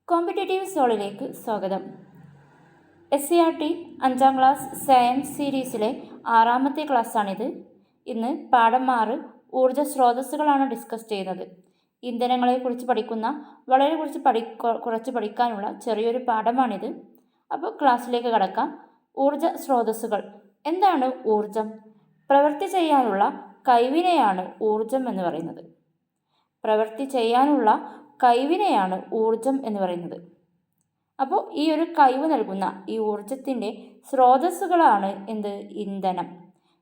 Competitive സോളിലേക്ക് സ്വാഗതം. SCERT 5ാം class science സീരീസിലെ 6ാമത്തെ ക്ലാസ്സാണിത്. ഇന്ന് പാഠം 6 ഊർജ്ജ സ്രോതസ്സുകളാണ് ഡിസ്കസ് ചെയ്യുന്നത്. ഇന്ധനങ്ങളെക്കുറിച്ച് പഠിക്കുന്ന വളരെ കുറച്ച് പഠിക്കാനുള്ള ചെറിയൊരു പാഠമാണിത്. അപ്പോൾ ക്ലാസ്സിലേക്ക് കടക്കാം. ഊർജ്ജ സ്രോതസ്സുകൾ. എന്താണ് ഊർജം? പ്രവൃത്തി ചെയ്യാനുള്ള കഴിവിനെയാണ് ഊർജം എന്ന് പറയുന്നത്. പ്രവൃത്തി ചെയ്യാനുള്ള കഴിവിനെയാണ് ഊർജം എന്ന് പറയുന്നത്. അപ്പോൾ ഈ ഒരു കഴിവ് നൽകുന്ന ഈ ഊർജത്തിൻ്റെ സ്രോതസ്സുകളാണ് ഇന്ധനം.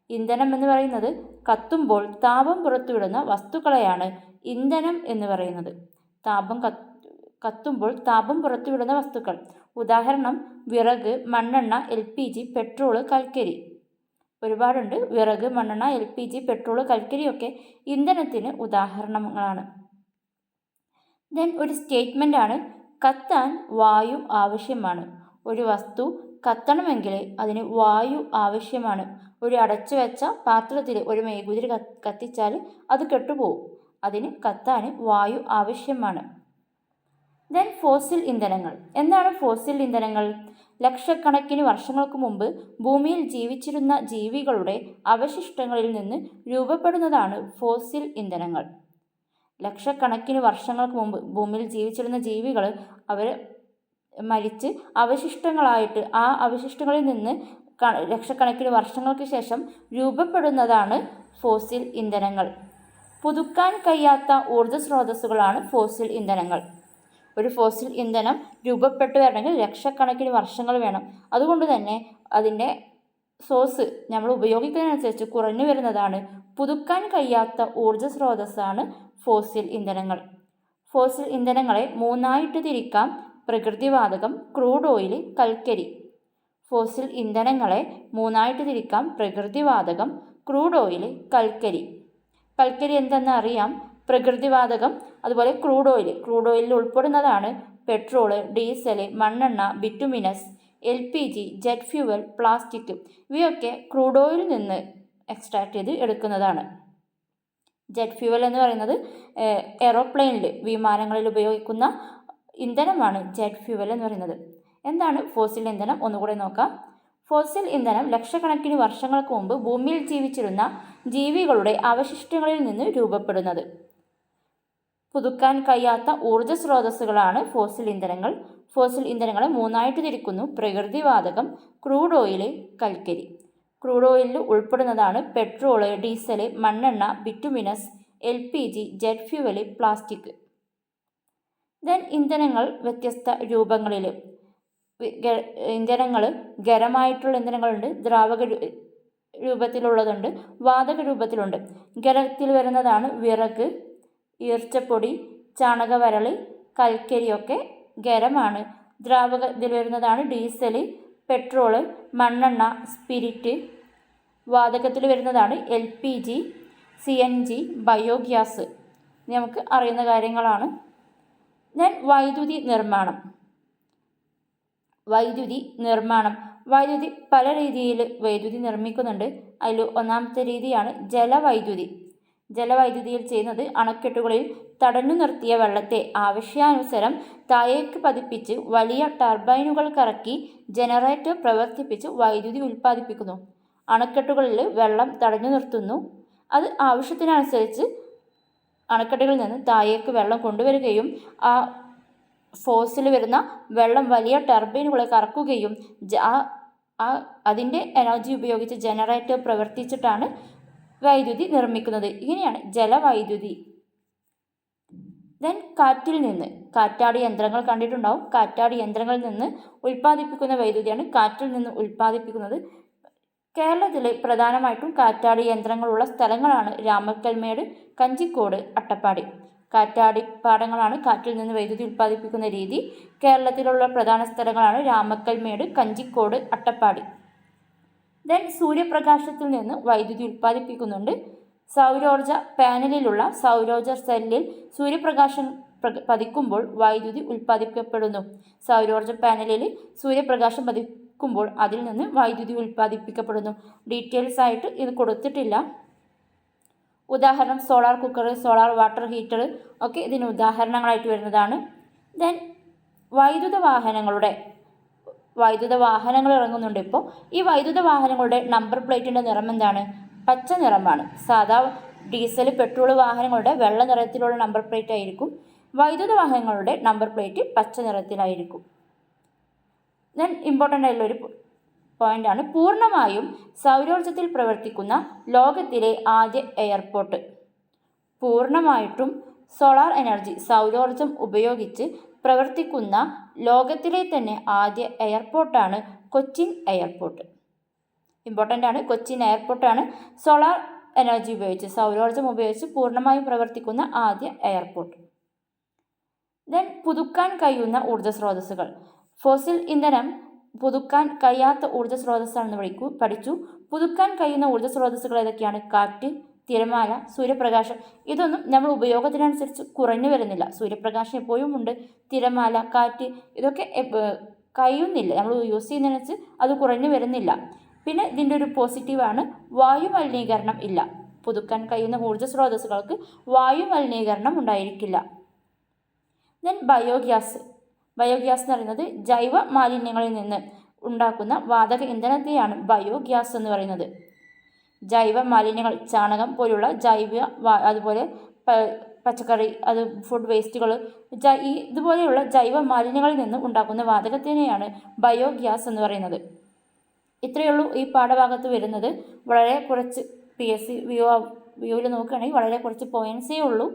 ഇന്ധനം എന്ന് പറയുന്നത് കത്തുമ്പോൾ താപം പുറത്തുവിടുന്ന വസ്തുക്കളെയാണ് ഇന്ധനം എന്ന് പറയുന്നത്. കത്തുമ്പോൾ താപം പുറത്തുവിടുന്ന വസ്തുക്കൾ. ഉദാഹരണം വിറക്, മണ്ണെണ്ണ, LPG, പെട്രോൾ, കൽക്കരി. ഒരുപാടുണ്ട്. വിറക്, മണ്ണെണ്ണ, LPG, പെട്രോൾ, കൽക്കരിയൊക്കെ ഇന്ധനത്തിന് ഉദാഹരണങ്ങളാണ്. ഒരു സ്റ്റേറ്റ്മെൻ്റ് ആണ് കത്താൻ വായു ആവശ്യമാണ്. ഒരു വസ്തു കത്തണമെങ്കിൽ അതിന് വായു ആവശ്യമാണ്. ഒരു അടച്ചു വെച്ച പാത്രത്തിൽ ഒരു മെഴുകുതിരി കത്തിച്ചാൽ അത് കെട്ടുപോകും. അതിന് കത്താൻ വായു ആവശ്യമാണ്. ഫോസിൽ ഇന്ധനങ്ങൾ. എന്താണ് ഫോസിൽ ഇന്ധനങ്ങൾ? ലക്ഷക്കണക്കിന് വർഷങ്ങൾക്ക് മുമ്പ് ഭൂമിയിൽ ജീവിച്ചിരുന്ന ജീവികളുടെ അവശിഷ്ടങ്ങളിൽ നിന്ന് രൂപപ്പെടുന്നതാണ് ഫോസിൽ ഇന്ധനങ്ങൾ. ലക്ഷക്കണക്കിന് വർഷങ്ങൾക്ക് മുമ്പ് ഭൂമിയിൽ ജീവിച്ചിരുന്ന ജീവികൾ അവർ മരിച്ച് അവശിഷ്ടങ്ങളായിട്ട് ആ അവശിഷ്ടങ്ങളിൽ നിന്ന് ലക്ഷക്കണക്കിന് വർഷങ്ങൾക്ക് ശേഷം രൂപപ്പെടുന്നതാണ് ഫോസിൽ ഇന്ധനങ്ങൾ. പുതുക്കാൻ കഴിയാത്ത ഊർജ്ജ സ്രോതസ്സുകളാണ് ഫോസിൽ ഇന്ധനങ്ങൾ. ഒരു ഫോസിൽ ഇന്ധനം രൂപപ്പെട്ടു വരണമെങ്കിൽ ലക്ഷക്കണക്കിന് വർഷങ്ങൾ വേണം. അതുകൊണ്ട് തന്നെ അതിൻ്റെ സോഴ്സ് നമ്മൾ ഉപയോഗിക്കുന്നതിനനുസരിച്ച് കുറഞ്ഞു വരുന്നതാണ്. പുതുക്കാൻ കഴിയാത്ത ഊർജ്ജ സ്രോതസ്സാണ് ഫോസിൽ ഇന്ധനങ്ങൾ. ഫോസിൽ ഇന്ധനങ്ങളെ 3ആയിട്ട് തിരിക്കാം: പ്രകൃതിവാതകം, ക്രൂഡ് ഓയിൽ, കൽക്കരി. ഫോസിൽ ഇന്ധനങ്ങളെ 3ആയിട്ട് തിരിക്കാം: പ്രകൃതിവാതകം, ക്രൂഡ് ഓയിൽ, കൽക്കരി. കൽക്കരി എന്തെന്ന് അറിയാം. പ്രകൃതിവാതകം അതുപോലെ ക്രൂഡ് ഓയിലിൽ ഉൾപ്പെടുന്നതാണ് പെട്രോള്, ഡീസൽ, മണ്ണെണ്ണ, bituminous, LPG, jet fuel, plastic. ഇവയൊക്കെ ക്രൂഡ് ഓയിലിൽ നിന്ന് എക്സ്ട്രാക്ട് ചെയ്ത് എടുക്കുന്നതാണ്. ജെറ്റ് ഫ്യൂവൽ എന്ന് പറയുന്നത് എയ്റോപ്ലെയിനിൽ, വിമാനങ്ങളിൽ ഉപയോഗിക്കുന്ന ഇന്ധനമാണ് ജെറ്റ് ഫ്യൂവൽ എന്ന് പറയുന്നത്. എന്താണ് ഫോസിൽ ഇന്ധനം? ഒന്നുകൂടെ നോക്കാം. ഫോസിൽ ഇന്ധനം ലക്ഷക്കണക്കിന് വർഷങ്ങൾക്ക് മുമ്പ് ഭൂമിയിൽ ജീവിച്ചിരുന്ന ജീവികളുടെ അവശിഷ്ടങ്ങളിൽ നിന്ന് രൂപപ്പെടുന്നത്. പുതുക്കാൻ കഴിയാത്ത ഊർജ്ജ സ്രോതസ്സുകളാണ് ഫോസിൽ ഇന്ധനങ്ങൾ. ഫോസിൽ ഇന്ധനങ്ങളെ 3ആയിട്ട് തിരിക്കുന്നു: പ്രകൃതിവാതകം, ക്രൂഡ് ഓയിൽ, കൽക്കരി. ക്രൂഡ് ഓയിലിൽ ഉൾപ്പെടുന്നതാണ് പെട്രോള്, ഡീസൽ, മണ്ണെണ്ണ, bituminous, LPG, jet fuel, plastic. ഇന്ധനങ്ങൾ വ്യത്യസ്ത രൂപങ്ങളിൽ. ഇന്ധനങ്ങൾ ഖരമായിട്ടുള്ള ഇന്ധനങ്ങളുണ്ട്, ദ്രാവക രൂപത്തിലുള്ളതുണ്ട്, വാതക രൂപത്തിലുണ്ട്. ഖരത്തിൽ വരുന്നതാണ് വിറക്, ഈർച്ചപ്പൊടി, ചാണകവരളി, കൽക്കരിയൊക്കെ ഖരമാണ്. ദ്രാവകത്തിൽ വരുന്നതാണ് ഡീസൽ, പെട്രോള്, മണ്ണെണ്ണ, സ്പിരിറ്റ്. വാതകത്തിൽ വരുന്നതാണ് LPG, CNG, ബയോഗ്യാസ്. നമുക്ക് അറിയുന്ന കാര്യങ്ങളാണ്. വൈദ്യുതി നിർമ്മാണം. വൈദ്യുതി പല രീതിയിൽ വൈദ്യുതി നിർമ്മിക്കുന്നുണ്ട്. അതിൽ ഒന്നാമത്തെ രീതിയാണ് ജലവൈദ്യുതി. ജലവൈദ്യുതിയിൽ ചെയ്യുന്നത് അണക്കെട്ടുകളിൽ തടഞ്ഞു നിർത്തിയ വെള്ളത്തെ ആവശ്യാനുസരണം താഴേക്ക് പതിപ്പിച്ച് വലിയ ടർബൈനുകൾ കറക്കി ജനറേറ്റർ പ്രവർത്തിപ്പിച്ച് വൈദ്യുതി ഉൽപ്പാദിപ്പിക്കുന്നു. അണക്കെട്ടുകളിൽ വെള്ളം തടഞ്ഞു നിർത്തുന്നു. അത് ആവശ്യത്തിനനുസരിച്ച് അണക്കെട്ടുകളിൽ നിന്ന് താഴേക്ക് വെള്ളം കൊണ്ടുവരികയും ആ ഫോഴ്സിൽ വരുന്ന വെള്ളം വലിയ ടർബൈനുകളെ കറക്കുകയും അതിൻ്റെ എനർജി ഉപയോഗിച്ച് ജനറേറ്റർ പ്രവർത്തിച്ചിട്ടാണ് വൈദ്യുതി നിർമ്മിക്കുന്നത്. ഇങ്ങനെയാണ് ജലവൈദ്യുതി. കാറ്റിൽ നിന്ന്. കാറ്റാടി യന്ത്രങ്ങൾ കണ്ടിട്ടുണ്ടാവും. കാറ്റാടി യന്ത്രങ്ങളിൽ നിന്ന് ഉൽപ്പാദിപ്പിക്കുന്ന വൈദ്യുതിയാണ് കാറ്റിൽ നിന്ന് ഉൽപ്പാദിപ്പിക്കുന്നത്. കേരളത്തിൽ പ്രധാനമായിട്ടും കാറ്റാടി യന്ത്രങ്ങളുള്ള സ്ഥലങ്ങളാണ് രാമക്കൽമേട്, കഞ്ചിക്കോട്, അട്ടപ്പാടി. കാറ്റാടി പാടങ്ങളാണ് കാറ്റിൽ നിന്ന് വൈദ്യുതി ഉൽപ്പാദിപ്പിക്കുന്ന രീതി. കേരളത്തിലുള്ള പ്രധാന സ്ഥലങ്ങളാണ് രാമക്കൽമേട്, കഞ്ചിക്കോട്, അട്ടപ്പാടി. സൂര്യപ്രകാശത്തിൽ നിന്ന് വൈദ്യുതി ഉൽപ്പാദിപ്പിക്കുന്നുണ്ട്. സൗരോർജ പാനലിലുള്ള സൗരോർജ സെല്ലിൽ സൂര്യപ്രകാശം പതിക്കുമ്പോൾ വൈദ്യുതി ഉൽപ്പാദിപ്പിക്കപ്പെടുന്നു. സൗരോർജ പാനലിൽ സൂര്യപ്രകാശം പതിക്കുമ്പോൾ അതിൽ നിന്ന് വൈദ്യുതി ഉൽപ്പാദിപ്പിക്കപ്പെടുന്നു. ഡീറ്റെയിൽസ് ആയിട്ട് ഇത് കൊടുത്തിട്ടില്ല. ഉദാഹരണം solar cooker, solar water heater ഒക്കെ ഇതിന് ഉദാഹരണങ്ങളായിട്ട് വരുന്നതാണ്. വൈദ്യുത വാഹനങ്ങൾ ഇറങ്ങുന്നുണ്ട് ഇപ്പോൾ. ഈ വൈദ്യുത വാഹനങ്ങളുടെ നമ്പർ പ്ലേറ്റിൻ്റെ നിറം എന്താണ്? പച്ച നിറമാണ്. സാധാ ഡീസൽ പെട്രോൾ വാഹനങ്ങളുടെ വെള്ള നിറത്തിലുള്ള നമ്പർ പ്ലേറ്റ് ആയിരിക്കും. വൈദ്യുത വാഹനങ്ങളുടെ നമ്പർ പ്ലേറ്റ് പച്ച നിറത്തിലായിരിക്കും. ദെൻ ഇമ്പോർട്ടൻ്റ് ആയിട്ടുള്ളൊരു പോയിൻ്റാണ് പൂർണ്ണമായും സൗരോർജ്ജത്തിൽ പ്രവർത്തിക്കുന്ന ലോകത്തിലെ ആദ്യ എയർപോർട്ട്. പൂർണ്ണമായിട്ടും സോളാർ എനർജി സൗരോർജ്ജം ഉപയോഗിച്ച് പ്രവർത്തിക്കുന്ന ലോകത്തിലെ തന്നെ ആദ്യ എയർപോർട്ടാണ് കൊച്ചിൻ എയർപോർട്ട്. ഇമ്പോർട്ടൻ്റ് ആണ്. കൊച്ചിൻ എയർപോർട്ടാണ് സോളാർ എനർജി ഉപയോഗിച്ച് സൗരോർജ്ജം ഉപയോഗിച്ച് പൂർണ്ണമായും പ്രവർത്തിക്കുന്ന ആദ്യ എയർപോർട്ട്. ദെൻ പുതുക്കാൻ കഴിയുന്ന ഊർജ്ജ സ്രോതസ്സുകൾ. ഫോസിൽ ഇന്ധനം പുതുക്കാൻ കഴിയാത്ത ഊർജ്ജ സ്രോതസ്സാണെന്ന് പഠിച്ചു. പുതുക്കാൻ കഴിയുന്ന ഊർജ്ജ സ്രോതസ്സുകൾ ഏതൊക്കെയാണ്? കാറ്റ്, തിരമാല, സൂര്യപ്രകാശം. ഇതൊന്നും നമ്മൾ ഉപയോഗത്തിനനുസരിച്ച് കുറഞ്ഞു വരുന്നില്ല. സൂര്യപ്രകാശം എപ്പോഴും ഉണ്ട്. തിരമാല, കാറ്റ് ഇതൊക്കെ കഴിയുന്നില്ല. നമ്മൾ യൂസ് ചെയ്യുന്നതിനനുസരിച്ച് അത് കുറഞ്ഞു വരുന്നില്ല. പിന്നെ ഇതിൻ്റെ ഒരു പോസിറ്റീവാണ്, വായു മലിനീകരണം ഇല്ല. പുതുക്കാൻ കഴിയുന്ന ഊർജ്ജ സ്രോതസ്സുകൾക്ക് വായു മലിനീകരണം ഉണ്ടായിരിക്കില്ല. ദെൻ ബയോഗ്യാസ് എന്ന് പറയുന്നത് ജൈവ മാലിന്യങ്ങളിൽ നിന്ന് ഉണ്ടാക്കുന്ന വാതക ഇന്ധനത്തെയാണ് ബയോഗ്യാസ് എന്ന് പറയുന്നത്. ജൈവ മാലിന്യങ്ങൾ, ചാണകം പോലുള്ള അതുപോലെ പച്ചക്കറി, ഫുഡ് വേസ്റ്റുകൾ, ഇതുപോലെയുള്ള ജൈവ മാലിന്യങ്ങളിൽ നിന്ന് ഉണ്ടാക്കുന്ന വാതകത്തിനെയാണ് ബയോഗ്യാസ് എന്ന് പറയുന്നത്. ഇത്രയേ ഉള്ളൂ ഈ പാഠഭാഗത്ത് വരുന്നത്. വളരെ കുറച്ച് PSC വ്യൂവിൽ നോക്കുകയാണെങ്കിൽ വളരെ കുറച്ച് പോയിൻറ്റ്സേ ഉള്ളൂ.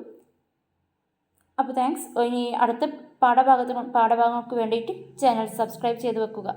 അപ്പോൾ താങ്ക്സ്. ഇനി അടുത്ത പാഠഭാഗങ്ങൾക്ക് വേണ്ടിയിട്ട് ചാനൽ സബ്സ്ക്രൈബ് ചെയ്ത് വെക്കുക.